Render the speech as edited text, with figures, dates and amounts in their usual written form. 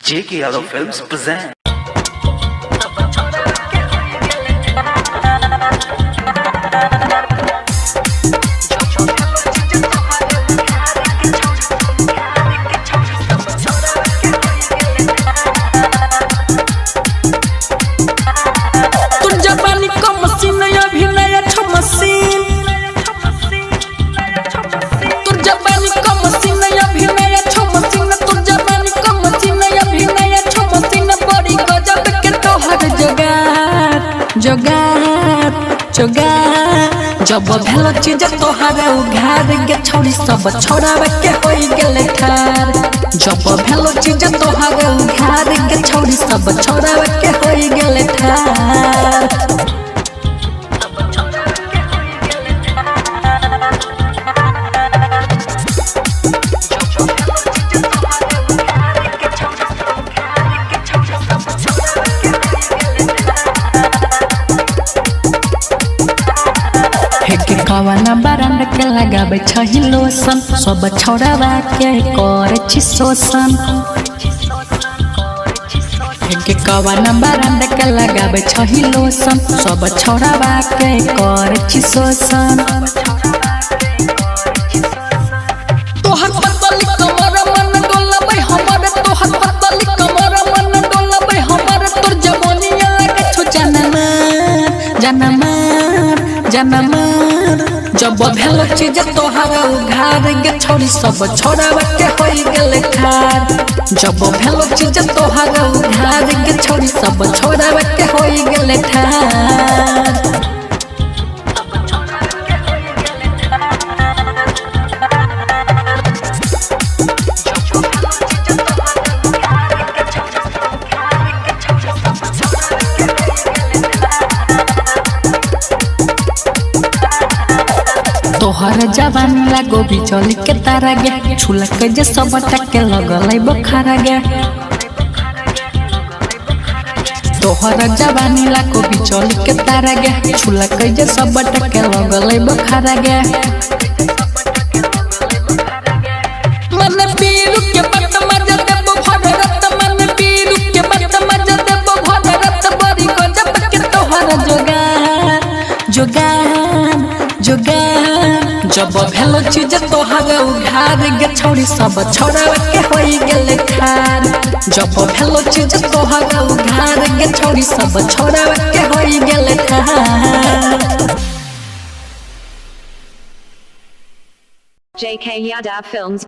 J.K. Yadav Films present. जोगार जब भेलो चीज तोहार उघार गे छोड़ी सब छोड़ावे के होई गेले ठार। जब भेलो चीज तोहार उघार गे छोड़ी सब छोड़ावे के होई गेले ठार। कवना बारंड के लगाबे छही लोसन सब छोड़ावा के करे छी शोषण। कवना बारंड के लगाबे छही लोसन सब छोड़ावा के करे छी शोषण। तोहर पतली कमर मन डोलबे हमर तोहर पतली कमर मन डोलबे हमर तोर जवानिया के छु जनम जब भेलो चीज तोहार उघार गे छोड़ी सब छोड़ावे के होई गेले ठार। जब भेलो चीज तोहार उघार गे छोड़ी सब छोड़ावे के होई गेले ठार। तोहर जवानी लागो बिजली के तारा गे छुलक जे सब टके लगलै बखारा गे। तोहर जवानी लागो बिजली के तारा गे छुलक जे सब टके लगलै बखारा गे। मन पीरू के पत मज देबो भरत मन पीरू के पत मज देबो भरत बड़ी गजब के तोहर जोगार जब भेलो चीज तोहार उघार गे छोड़ी सब छोड़ावे के होई गेले ठार। जब भेलो चीज तोहार उघार गे छोड़ी सब छोड़ावे के होई गेले ठार। J.K. Yadav Films